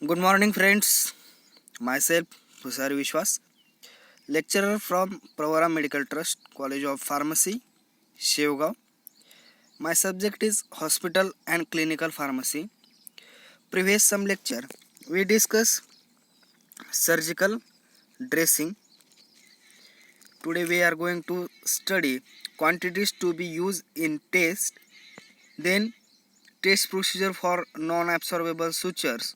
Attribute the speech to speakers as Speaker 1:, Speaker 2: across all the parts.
Speaker 1: Good morning, friends. Myself, Pusari Vishwas, lecturer from Pravara Medical Trust, College of Pharmacy, Shevgaon. My subject is Hospital and Clinical Pharmacy. Previous some lecture, we discuss surgical dressing. Today we are going to study quantities to be used in test, then test procedure for non-absorbable sutures,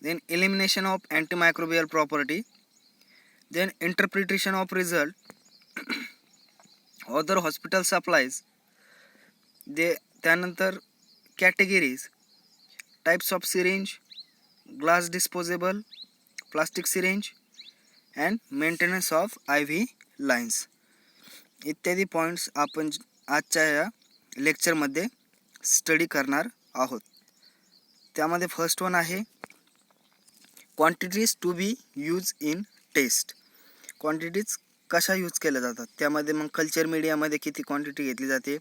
Speaker 1: then elimination of antimicrobial property, then interpretation of result, other hospital supplies, त्यानंतर categories, types of syringe, glass disposable, plastic syringe and maintenance of IV lines इत्यादी points आपण आजच्या या लेक्चरमध्ये study करणार आहोत. त्यामध्ये first one आहे quantities to be use in test. Quantities कशा यूज केल्या जातात त्यामध्ये मग कल्चर मीडियामध्ये किती क्वांटिटी घेतली जाते,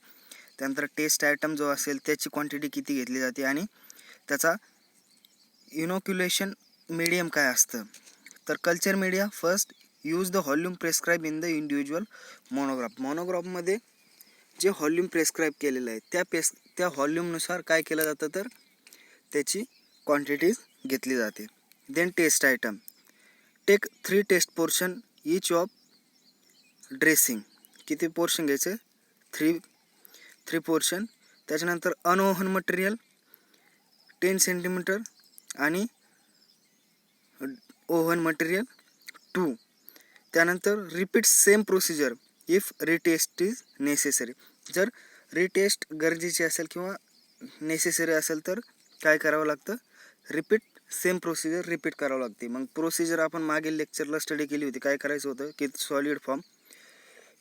Speaker 1: त्यानंतर टेस्ट आयटम जो असेल त्याची क्वांटिटी किती घेतली जाते आणि त्याचा इनोक्युलेशन मीडियम काय असतं. तर culture media first use the volume prescribe in the individual monograph. मोनोग्राफमध्ये जे व्हॉल्यूम प्रेस्क्राईब केलेलं आहे त्या व्हॉल्यूमनुसार काय केलं जातं तर त्याची क्वांटिटीज घेतली जाते. Then test item, take 3 test portion each of dressing. किती पोर्शन घ्यायचे, 3 पोर्शन. त्याच्यानंतर अनओव्हन मटेरियल 10 सेंटीमीटर आणि ओव्हन मटेरियल 2. त्यानंतर repeat same procedure if retest is necessary. जर रिटेस्ट गरजेची असेल किंवा नेसेसरी असेल तर काय करावं लागतं, रिपीट सेम प्रोसिजर रिपीट करावं लागते. मग प्रोसिजर आपण मागील लेक्चरला स्टडी केली होती. काय करायचं होतं की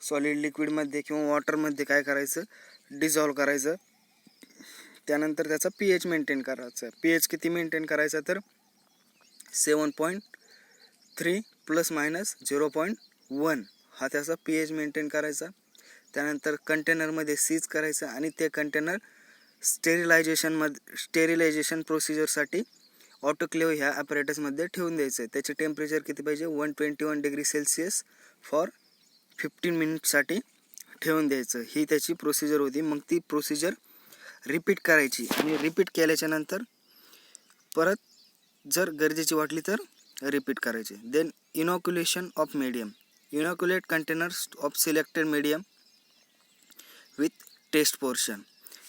Speaker 1: सॉलिड लिक्विडमध्ये किंवा वॉटरमध्ये काय करायचं, डिझॉल्व करायचं. त्यानंतर त्याचा pH मेंटेन करायचा. pH किती मेंटेन करायचा तर 7.3 ± 0.1 हा त्याचा pH मेंटेन करायचा. त्यानंतर कंटेनरमध्ये सीज करायचं आणि ते कंटेनर स्टेरिलायझेशन प्रोसिजरसाठी ऑटोक्लेव्ह ह्या ॲपरेटसमध्ये ठेवून द्यायचं. त्याचे टेम्परेचर किती पाहिजे, 121 डिग्री सेल्सिअस फॉर 15 मिनिटसाठी ठेवून द्यायचं. ही त्याची प्रोसिजर होती. मग ती प्रोसिजर रिपीट करायची आणि रिपीट केल्याच्या नंतर परत जर गरजेची वाटली तर रिपीट करायची. Then inoculation of medium, inoculate containers of selected medium with test portion.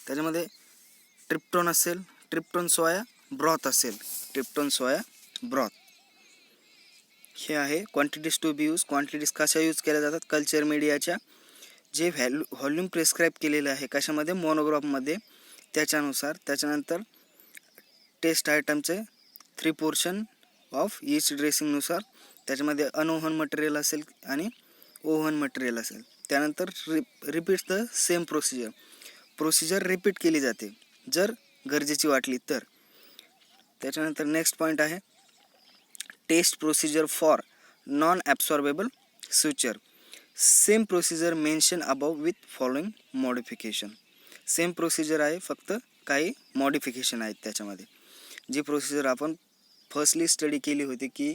Speaker 1: त्याच्यामध्ये ट्रिप्टोन असेल, ट्रिप्टोन सोया ब्रॉथ असेल, ट्रिप्टोन सोया ब्रॉथ. हे आहे quantities to be use. Quantities कशा यूज केल्या जातात, कल्चर मीडियाच्या जे व्हॉल्यूम प्रेस्क्राईब केलेलं आहे कशामध्ये, मोनोग्राफमध्ये, त्याच्यानुसार. त्याच्यानंतर टेस्ट आयटमचे 3 पोर्शन ऑफ ईच ड्रेसिंगनुसार. त्याच्यामध्ये अनओव्हन मटेरियल असेल आणि ओव्हन मटेरियल असेल. त्यानंतर repeat the same procedure repeat केली जाते जर गरजेची वाटली तर. त्याच्यानंतर नेक्स्ट पॉईंट आहे test procedure for non absorbable suture. Same procedure mention above with following modification. Same procedure आहे, फक्त काही मॉडिफिकेशन आहेत त्याच्यामध्ये. जी प्रोसिजर आपण फर्स्टली स्टडी केली होती की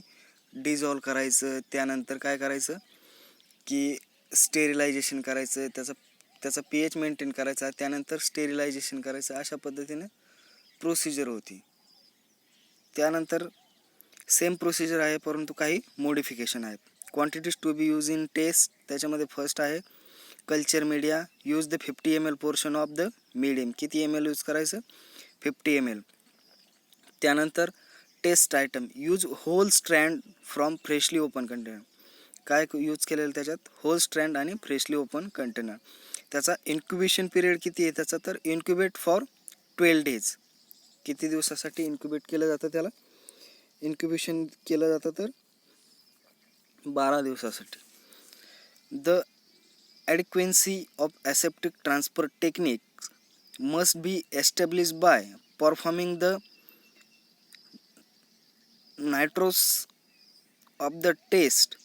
Speaker 1: डिझॉल्व करायचं, त्यानंतर काय करायचं की स्टेरिलायझेशन करायचं, त्याचा pH मेंटेन करायचा, त्यानंतर स्टेरिलायझेशन करायचं, अशा पद्धतीने प्रोसिजर होती. त्यानंतर सेम प्रोसिजर आहे परंतु काही मॉडिफिकेशन आहेत. Quantities to be use in test, त्याच्यामध्ये फर्स्ट आहे culture media. Use the 50 ml portion of the medium. किती ml यूज करायचं, 50 ml. त्यानंतर test item, use whole strand from freshly open container. काय यूज केलेलं त्याच्यात, होल स्ट्रँड आणि freshly open container. त्याचा इन्क्युबेशन पिरियड किती आहे त्याचा तर इन्क्युबेट फॉर 12 days. किती दिवसासाठी इन्क्युबेट केलं जातं, त्याला इन्क्युबेशन केलं जातं तर 12 दिवसासाठी. The adequacy of aseptic transfer technique must be establish by performing the nitrous of the test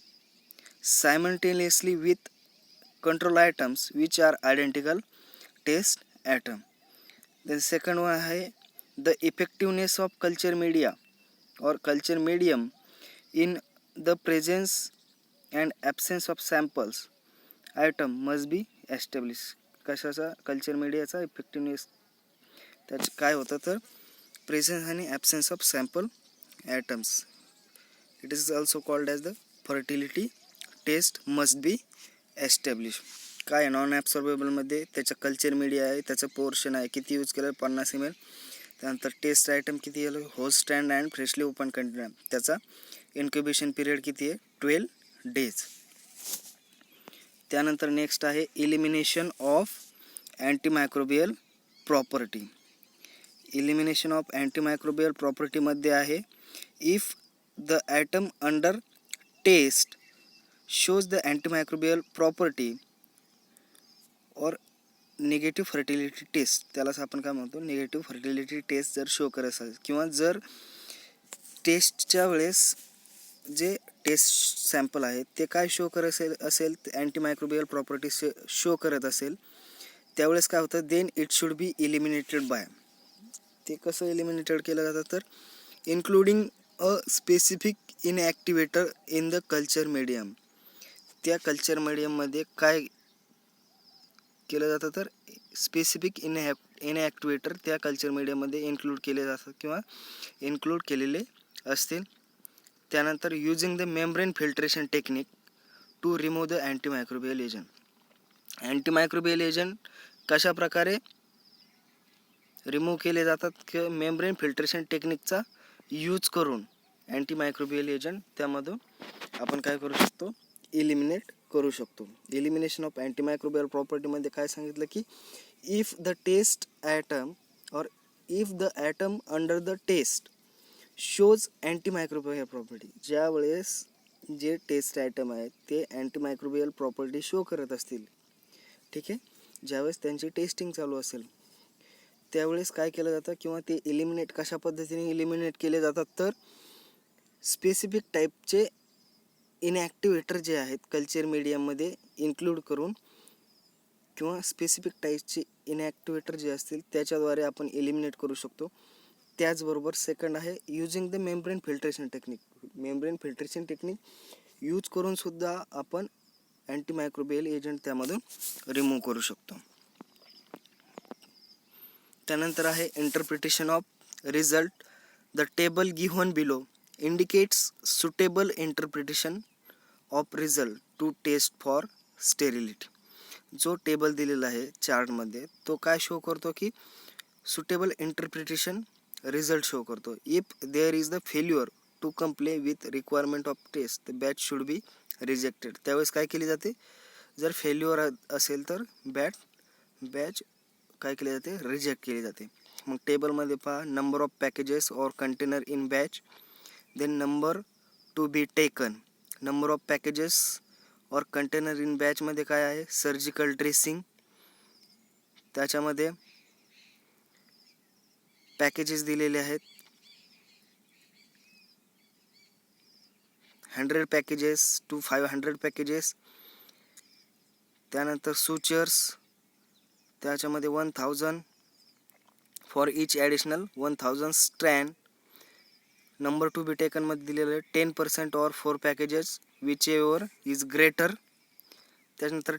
Speaker 1: simultaneously with control items which are identical test atom. The second one आहे the effectiveness of culture media or culture medium in the presence and absence of samples item must be established. कशाचा culture मीडियाचा effectiveness त्याचं काय होतं तर presence आणि absence of sample items. It is also called as the fertility test must be establish. काय आहे non ॲब्सॉर्बेबलमध्ये त्याचं कल्चर मीडिया आहे, त्याचं पोर्शन आहे किती यूज केलं 50 ml. त्यानंतर टेस्ट आयटम किती आहे host stand and freshly open container, त्याचा इन्क्युबेशन पिरियड किती आहे 12 days. त्यानंतर नेक्स्ट आहे elimination of antimicrobial property. Elimination of antimicrobial प्रॉपर्टीमध्ये आहे if the item under test shows the antimicrobial property or negative fertility test, त्यालाच आपण काय म्हणतो निगेटिव्ह फर्टिलिटी टेस्ट जर शो करत असेल किंवा जर टेस्टच्या वेळेस जे टेस्ट सॅम्पल आहे ते काय शो करत असेल अँटीमायक्रोबियल प्रॉपर्टी शो करत असेल त्यावेळेस काय होतं then it should be eliminated by. ते कसं इलिमिनेटेड केलं जातं तर including a specific inactivator in the culture medium. त्या कल्चर मीडियममध्ये काय केलं जातं तर स्पेसिफिक इनॲक्टिवेटर त्या कल्चर मीडियममध्ये इन्क्लूड केले जातात किंवा इन्क्लूड केलेले असतील. त्यानंतर using the membrane filtration technique to remove the antimicrobial agent. Antimicrobial agent कशा प्रकारे रिमूव्ह केले जातात की मेम्ब्रेन फिल्ट्रेशन टेक्निकचा यूज करून अँटीमायक्रोबियल एजंट त्यामधून आपण काय करू शकतो इलिमिनेट करू शकतो. एलिमिनेशन ऑफ अँटीमायक्रोबियल प्रॉपर्टीमध्ये काय सांगितलं की इफ द टेस्ट ॲटम और if the item under the test shows antimicrobial property, ज्यावेळेस जे टेस्ट ॲटम आहेत ते अँटीमायक्रोबियल प्रॉपर्टी शो करत असतील, ठीक आहे, ज्यावेळेस त्यांची टेस्टिंग चालू असेल त्यावेळेस काय केलं जातं किंवा ते इलिमिनेट कशा पद्धतीने इलिमिनेट केले जातात तर स्पेसिफिक टाईपचे इनॲक्टिवेटर जे आहेत कल्चर मीडियममध्ये इन्क्लूड करून किंवा स्पेसिफिक टाईपचे इनॲक्टिवेटर जे असतील त्याच्याद्वारे आपण इलिमिनेट करू शकतो. त्याचबरोबर सेकंड आहे using the membrane filtration technique. Membrane filtration technique use करून सुद्धा आपण अँटीमायक्रोबियल एजंट त्यामधून रिमूव्ह करू शकतो. त्यानंतर आहे interpretation of result. The table given below indicates suitable interpretation of result to test for sterility. जो टेबल दिलेला आहे चार्टमध्ये तो काय शो करतो की सुटेबल इंटरप्रिटेशन रिझल्ट शो करतो. If there is the failure to comply with requirement of test the batch should be rejected. त्यावेळेस काय केली जाते जर फेल्युअर असेल तर बॅच काय केली जाते रिजेक्ट केली जाते. मग टेबलमध्ये पहा नंबर ऑफ पॅकेजेस और container in batch, then number to be taken. Number of packages और कंटेनर इन बॅचमध्ये काय आहे सर्जिकल ड्रेसिंग, त्याच्यामध्ये पॅकेजेस दिलेले आहेत 100 पॅकेजेस टू 500 पॅकेजेस. त्यानंतर सुचर्स त्याच्यामध्ये 1000 for each additional 1000 strand. Number to be टेकनमध्ये दिलेलं आहे 10% or 4 packages whichever is greater. त्यानंतर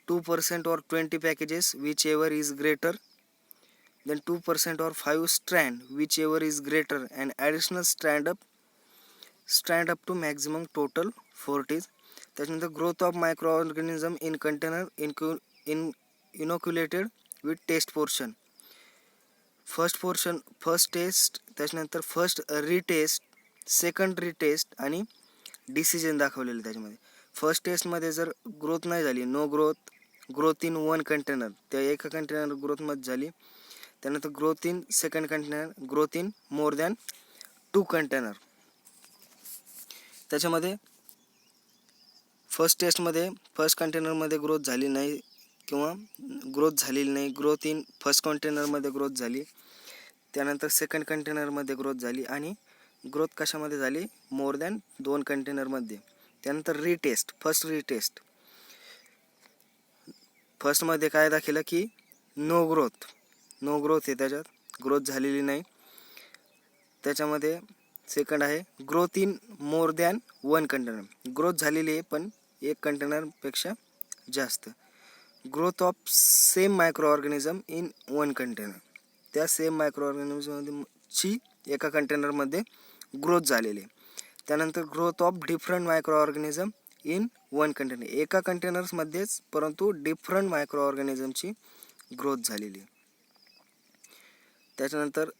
Speaker 1: 2% or 20 packages whichever is greater. then 2% or 5 strand whichever is greater and additional strand up to maximum total 40. त्याच्यानंतर growth of microorganism in container inoculated with test portion. First test, त्याच्यानंतर first retest, second retest आणि decision दाखवलेले. त्याच्यामध्ये first टेस्टमध्ये जर growth नाही झाली no growth in 1 container, त्या एका कंटेनर ग्रोथमध्ये झाली. त्यानंतर growth in second container, growth in more than 2 container. त्याच्यामध्ये फर्स्ट टेस्टमध्ये फर्स्ट कंटेनरमध्ये ग्रोथ झाली नाही किंवा ग्रोथ झालेली नाही, ग्रोथ इन फर्स्ट कंटेनरमध्ये ग्रोथ झाली. त्यानंतर सेकंड कंटेनरमध्ये ग्रोथ झाली आणि ग्रोथ कशामध्ये झाली मोर दॅन 2 कंटेनरमध्ये. त्यानंतर रिटेस्ट, फर्स्टमध्ये काय दाखवलं की नो ग्रोथ आहे, त्याच्यात ग्रोथ झालेली नाही. त्याच्यामध्ये सेकंड आहे growth in more than one container, growth झालेली आहे पण एक कंटेनरपेक्षा जास्त. Growth of same micro organism in one container, त्या सेम मायक्रो ऑर्गॅनिझमची एका कंटेनरमध्ये ग्रोथ झालेली आहे. त्यानंतर growth of different micro organism in one container, एका कंटेनर्समध्येच परंतु डिफरंट मायक्रो ऑर्गॅनिझमची ग्रोथ झालेली आहे. त्याच्यानंतर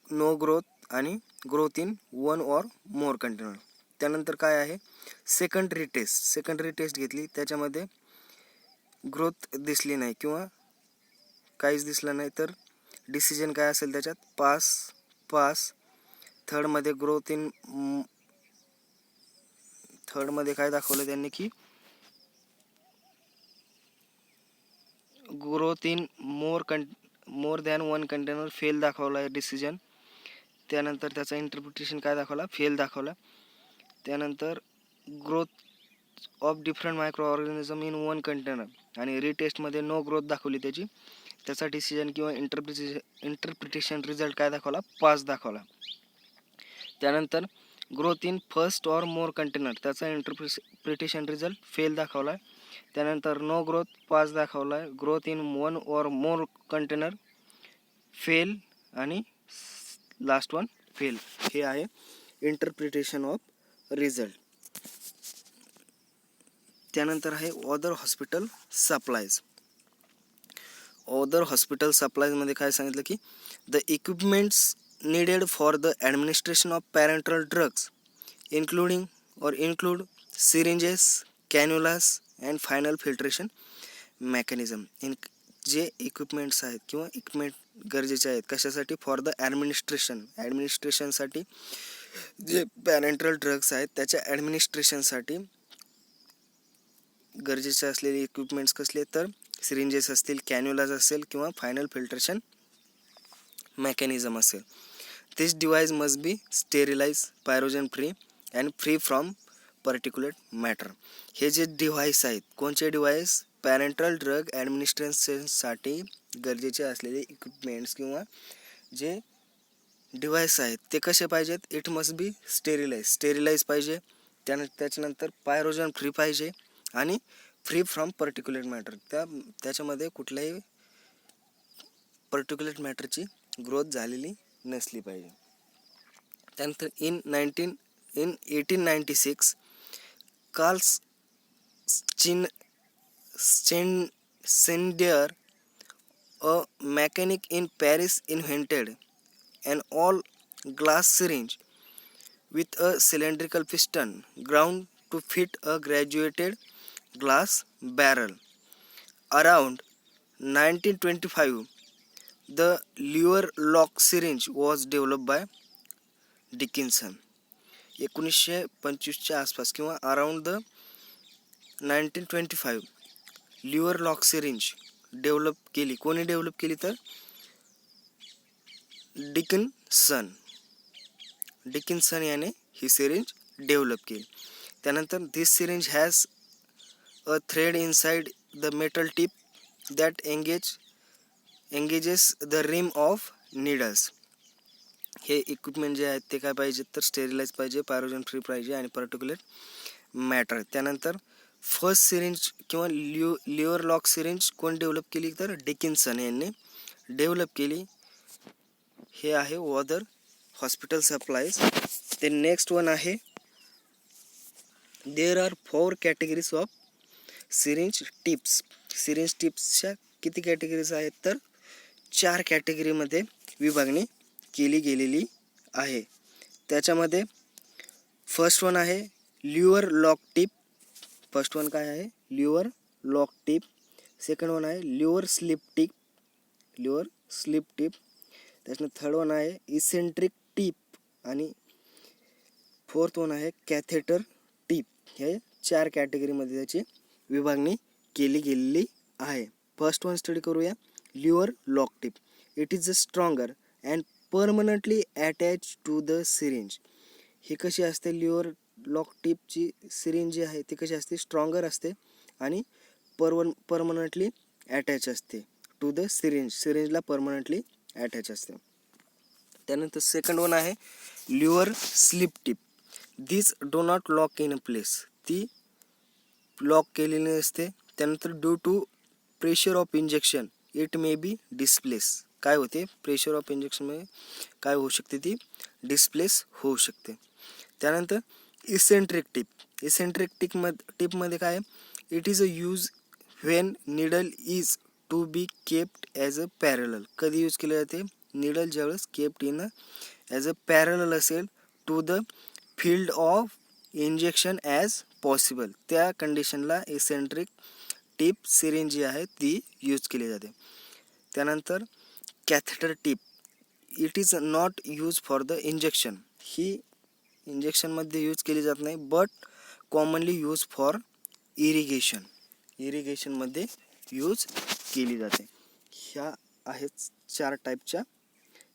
Speaker 1: नो ग्रोथ आणि growth in one or more container. त्यानंतर काय आहे सेकंडरी टेस्ट. सेकंडरी टेस्ट घेतली, त्याच्यामध्ये ग्रोथ दिसली नाही किंवा काहीच दिसलं नाही, तर डिसिजन काय असेल त्याच्यात पास. थर्डमध्ये ग्रोथ इन, थर्डमध्ये काय दाखवलं त्यांनी की growth in more than one container fail दाखवला आहे डिसिजन. त्यानंतर त्याचा इंटरप्रिटेशन काय दाखवला, फेल दाखवला. त्यानंतर growth of different micro organism in one container आणि रिटेस्टमध्ये नो ग्रोथ दाखवली त्याची, त्याचा डिसिजन किंवा इंटरप्रिटेशन रिझल्ट काय दाखवला, पास दाखवला. त्यानंतर growth in first or more container, त्याचा इंटरप्रिटेशन रिझल्ट फेल दाखवला. त्यानंतर नो ग्रोथ पास दाखवला आहे. Growth in one or more container fail आणि लास्ट वन फेल. हे आहे इंटरप्रिटेशन ऑफ रिझल्ट. त्यानंतर आहे other hospital supplies. Other hospital सप्लायजमध्ये काय सांगितलं की the equipments needed for the administration of parenteral drugs include syringes, cannulas and final filtration mechanism. जे इक्विपमेंट्स आहेत किंवा इक्विपमेंट गरजेचे आहेत कशासाठी, फॉर द ॲडमिनिस्ट्रेशनसाठी, जे पॅरेंटल ड्रग्स आहेत त्याच्या ॲडमिनिस्ट्रेशनसाठी गरजेचे असलेले इक्विपमेंट्स कसले, तर सिरिंजेस असतील, कॅन्युलाज असेल किंवा फायनल फिल्ट्रेशन मेकॅनिझम असेल. This device must be sterilized, pyrogen free and free from particulate matter. हे जे डिव्हाइस आहेत, कोणते डिव्हाइस, पॅरेंटल ड्रग ॲडमिनिस्ट्रेशनसाठी गरजेचे असलेले इक्विपमेंट्स किंवा जे डिव्हाइस आहेत ते कसे पाहिजेत, इट मस्ट बी स्टेरिलाइज पाहिजे. त्याच्यानंतर पायरोजन फ्री पाहिजे आणि फ्री फ्रॉम पर्टिक्युलेट मॅटर, त्याच्यामध्ये कुठल्याही पर्टिक्युलेट मॅटरची ग्रोथ झालेली नसली पाहिजे. त्यानंतर इन 1896 कार्ल स्टेंडियर, a mechanic in Paris, invented an all glass syringe with a cylindrical piston ground to fit a graduated glass barrel. Around 1925 the Luer lock syringe was developed by Dickinson. 1925च्या आसपास किंवा around the 1925 ल्युअर lock syringe develop केली. कोणी develop केली, तर Dickinson याने ही syringe develop केली. त्यानंतर this syringe has a thread inside the metal tip that engages the rim of needles. हे इक्विपमेंट जे आहेत ते काय पाहिजे, तर स्टेरिलाइज पाहिजे, पायरोजन फ्री पाहिजे आणि पर्टिक्युलेट मॅटर. त्यानंतर फर्स्ट सिरिंज किंवा ल्युअर लॉक सिरिंज कोण डेव्हलप केली, तर डिकिन्सन यांनी डेव्हलप केली. हे आहे अदर हॉस्पिटल सप्लाईज. ते नेक्स्ट वन आहे there are 4 categories of syringe tips. Syringe टिप्सच्या किती कॅटेगरीज आहेत, तर 4 कॅटेगरीमध्ये विभागणी केली गेलेली आहे. त्याच्यामध्ये फर्स्ट वन आहे ल्युअर लॉक टिप. फर्स्ट वन काय आहे, ल्युअर लॉक टिप. सेकंड वन आहे ल्युअर स्लिप टिप. त्याच्यानंतर थर्ड वन आहे इसेंट्रिक टिप आणि फोर्थ वन आहे कॅथेटर टिप. हे 4 कॅटेगरीमध्ये त्याची विभागणी केली गेलेली आहे. फर्स्ट वन स्टडी करूया, luer lock tip. It is a stronger and permanently attach to the syringe. ही कशी असते, ल्युअर लॉक टिपची सिरिंज जी आहे ती कशी असते, स्ट्रॉंगर असते आणि परमनंटली अटॅच असते टू द सिरिंजला परमनंटली अटॅच असते. त्यानंतर सेकंड वन आहे ल्युअर slip tip. This do not lock in a place. ती लॉक केलेली नसते. त्यानंतर due to pressure of injection it may be displace. काय होते, प्रेशर ऑफ इंजेक्शनमुळे काय होऊ शकते, ती डिस्प्लेस होऊ शकते. त्यानंतर इसेंट्रिक टिप. इसेंट्रिक टिपमध्ये काय आहे, it is a use when needle is to be kept as a parallel. कधी यूज केले जाते, निडल ज्यावेळेस kept in as a parallel असेल to the field of injection as possible. त्या कंडिशनला इसेंट्रिक टिप सिरिंज जी आहे ती यूज केली जाते. त्यानंतर catheter tip. It is not use for the injection. ही इंजेक्शनमध्ये यूज केली जात नाही, but commonly use for irrigation. इरिगेशनमध्ये यूज केली जाते. ह्या आहेत 4 टाईपच्या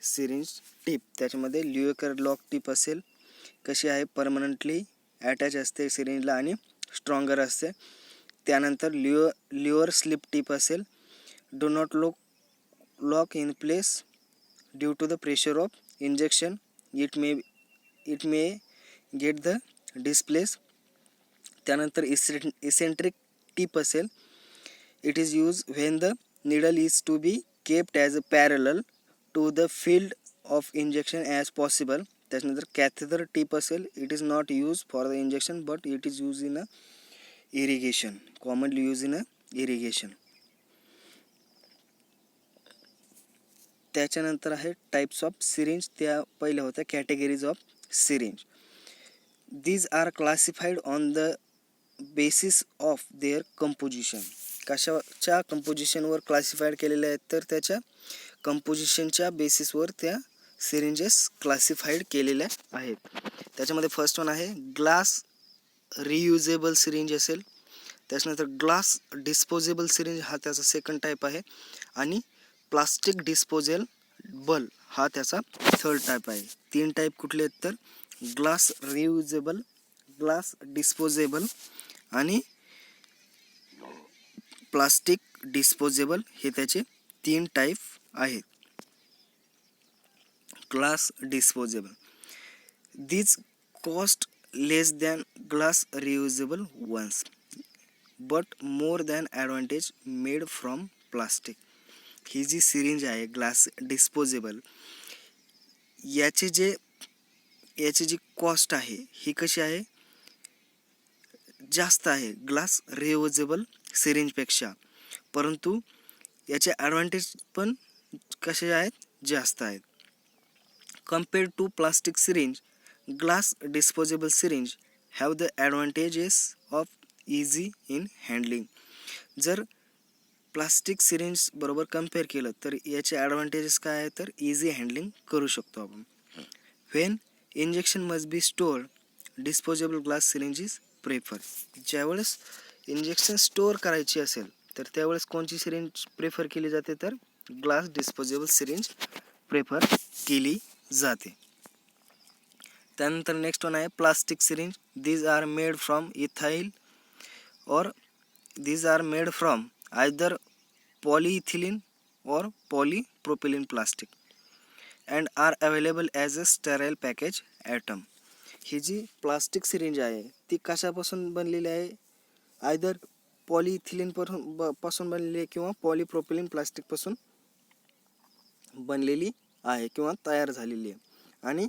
Speaker 1: सिरिंज टिप. त्याच्यामध्ये ल्युअर लॉक टिप असेल, कशी आहे, परमनंटली अटॅच असते सिरिंजला आणि स्ट्रॉंगर असते. त्यानंतर ल्युअर स्लिप टिप असेल, do not lock in place due to the pressure of injection it may get the displace. त्यानंतर इसेंट्रिक टिप असेल, it is use when the needle is to be kept as a parallel to the field of injection as possible. त्याच्यानंतर catheter tip असेल, it is not use for the injection but it is use in a irrigation, commonly use in a irrigation. त्याच्यानंतर आहे types of syringe. त्या पहिल्या होत्या categories of syringe. These are classified on the basis of their composition. कशाच्या कंपोजिशनवर classified केलेल्या आहेत, तर त्याच्या कंपोजिशनच्या बेसिसवर त्या सिरिंजेस क्लासिफाईड केलेल्या आहेत. त्याच्यामध्ये फर्स्ट वन आहे ग्लास रियुजेबल सिरिंज असेल. त्याच्यानंतर ग्लास डिस्पोजेबल सिरिंज हा त्याचा सेकंड टाईप आहे. आणि प्लास्टिक डिस्पोजेबल हा त्याचा थर्ड टाईप आहे. 3 टाईप कुठले आहेत, तर ग्लास रियुजेबल, ग्लास डिस्पोजेबल आणि प्लास्टिक डिस्पोजेबल हे त्याचे 3 टाईप आहेत. Glass disposable. These cost less than glass reusable ones, but more than advantage made from plastic. ही जी सिरिंज आहे ग्लास डिस्पोजेबल, याची जी कॉस्ट आहे ही कशी आहे, जास्त आहे ग्लास रियुजेबल सिरिंजपेक्षा, परंतु याचे ॲडव्हान्टेज पण कसे आहेत, जास्त आहेत. Compared to plastic syringe, glass disposable syringe have the advantages of easy in handling. जर प्लास्टिक सिरिंज बरोबर कम्पेअर केलं तर याचे ॲडव्हान्टेजेस काय आहे, तर इझी हँडलिंग करू शकतो आपण. When injection must be store, disposable glass syringe is prefer. ज्यावेळेस इंजेक्शन स्टोअर करायची असेल तर त्यावेळेस कोणची सिरिंज प्रेफर केली जाते, तर ग्लास डिस्पोजेबल सिरिंज प्रेफर केली जाते. त्यानंतर नेक्स्ट वन आहे plastic syringe. These are made from ethyl or these are made from either polyethylene or polypropylene plastic and are available as a sterile package item. ही जी plastic syringe आहे ती कशापासून बनलेली आहे, आयदर पॉलीइथिलीन पासून बनलेली आहे किंवा पॉलीप्रोपिलीन प्लास्टिकपासून बनलेली आहे किंवा तयार झालेली आहे. आणि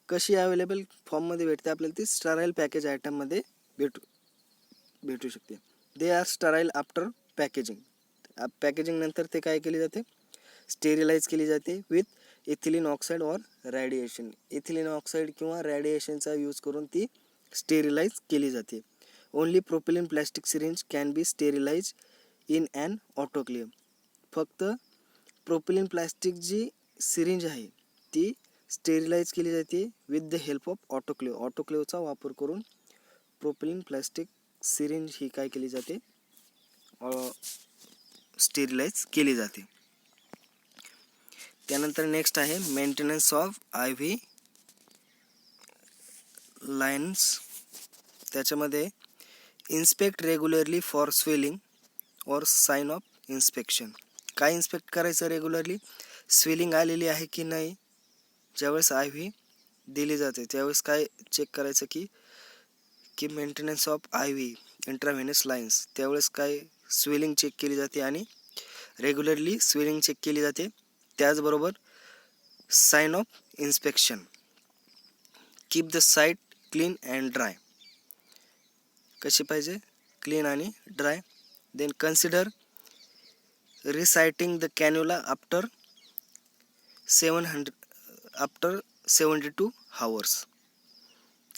Speaker 1: कशी अवेलेबल फॉर्ममध्ये भेटते आपल्याला, ती स्टराईल पॅकेज आयटममध्ये भेटू शकते. They are sterile after packaging. Packaging नंतर ते काय केली जाते, स्टेरिलाइज केली जाते with ethylene oxide or radiation. Ethylene oxide किंवा रॅडिएशनचा यूज करून ती स्टेरिलाइज केली जाते. Only propylene plastic syringe can be sterilize in an autoclave. फक्त प्रोपिलीन प्लॅस्टिक जी सिरिंज आहे ती स्टेरिलाइज केली जाते with the help of autoclave. ऑटोक्लेवचा वापर करून प्रोपिलीन प्लॅस्टिक सिरिंज ही काय केली जाते, स्टेरिलाइज केली जाते. त्यानंतर नेक्स्ट आहे मेंटेनन्स ऑफ IV लाईन्स. त्याच्यामध्ये इन्स्पेक्ट रेग्युलरली फॉर स्वेलिंग और साइन ऑफ इन्स्पेक्शन. काय इन्स्पेक्ट करायचं रेग्युलरली, स्वेलिंग आलेली आहे की नाही ज्यावेळेस आय व्ही दिली जाते त्यावेळेस काय चेक करायचं की maintenance of I V intravenous lines, त्यावेळेस काय स्वेलिंग चेक केली जाते आणि रेग्युलरली स्वेलिंग चेक केली जाते. त्याचबरोबर sign of inspection, keep the site clean and dry, कशी पाहिजे क्लीन आणि dry. Then consider resiting the cannula after 72 hours.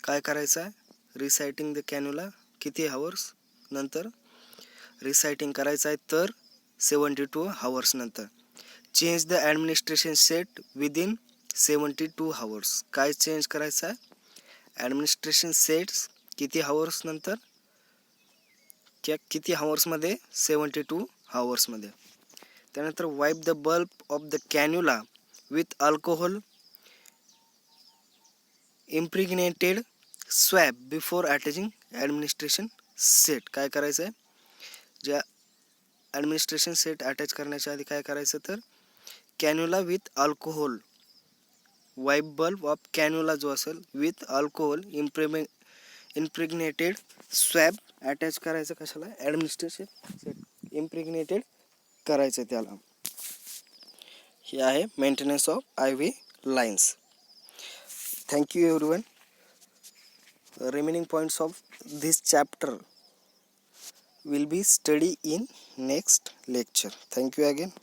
Speaker 1: काय करायचं आहे, रिसाइटिंग द कॅन्युला किती हावर्स नंतर रिसाइटिंग करायचं आहे तर 72 hours नंतर. Change the administration set within 72 hours. काय चेंज करायचं आहे, ॲडमिनिस्ट्रेशन सेट्स किती हावर्स नंतर, किती हावर्समध्ये 72 hours. त्यानंतर wipe the bulb of the cannula with alcohol impregnated swab before attaching administration set. काय करायचं आहे, ज्या ॲडमिनिस्ट्रेशन सेट अटॅच करण्याच्या आधी काय करायचं तर cannula with alcohol, wipe bulb of cannula जो असेल with alcohol impregnated swab attach करायचं कशाला, ॲडमिनिस्ट्रेशन सेट इम्प्रिग्नेटेड करायचं त्याला. हे आहे maintenance of I V lines. Thank you everyone. Remaining points of this chapter will be study in next lecture. Thank you again.